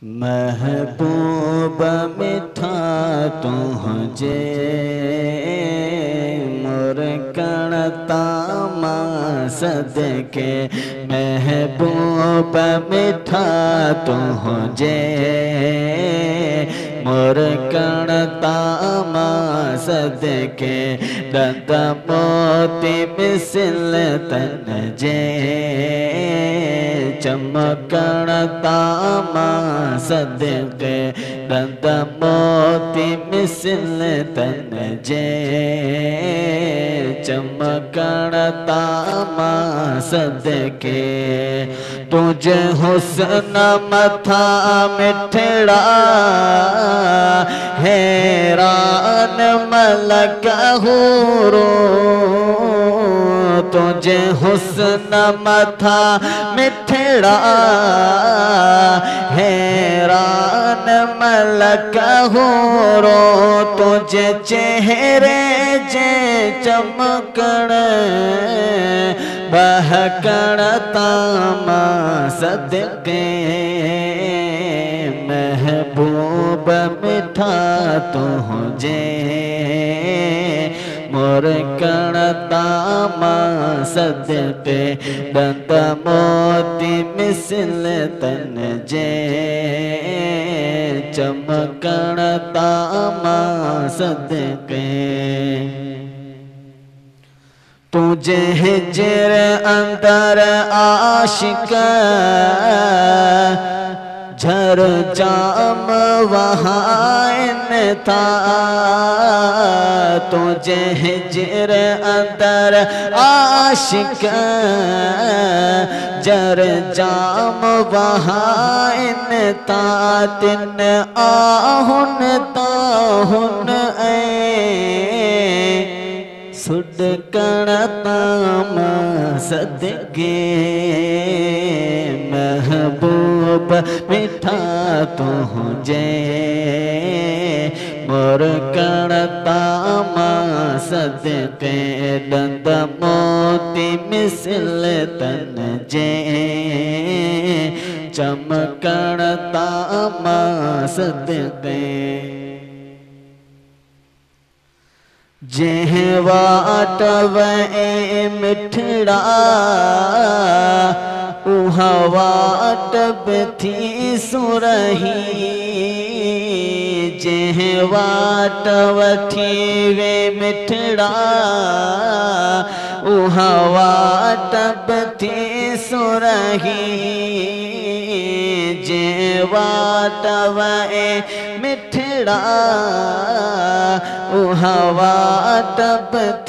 महबूब मिठा तुझे मोर कणतामा सदके महबूब मिठा तुझे मोर कणतामा सदके दंत मोती मिसल तन जे चमकण तामा सदके दंत मोती मिसल तन जे चमकण तामा सदके तुझे हुस्न मथा मिठड़ा हैरान मलक हूरो तुझे हुस्न मथा मिठड़ा हैरान मलक हूरो तुझे चेहरे जे चमकण बहकण तामा सदके महबूब मिठा तुझे मोर कणतामा सदके दंत मोती मिसल तन जे चमकण तामा सदके तुझे हिजर अंदर आशिक झर जाम वहाँ था तुझे हिजर अंदर आशिक जर जाम वहाँ था तिन आहुन ताहुन सुडकण तामा सदके महबूब मिठा तुझे मोर कण तामा सदके दंत मोती मिसल तन जे चमकण तामा सदके जेह वाट वे मिठड़ा उहा वाट थी सुरही जेह वाट वठी वे मिठड़ा उहा वाट थी सुरही जे वाट वे मिठड़ा उहा वाट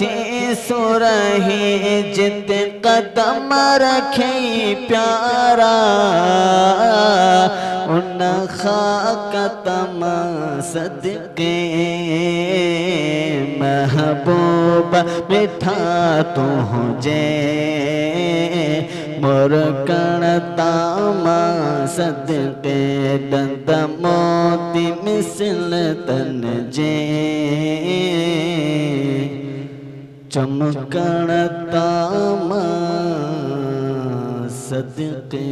थी सुरही जित कदम रखे प्यारा उन खाक तमा सदके महबूब मिठा तुझे मोर कण तामा सदके दंत मोती मिसल तन जे चमकण तामा सदके।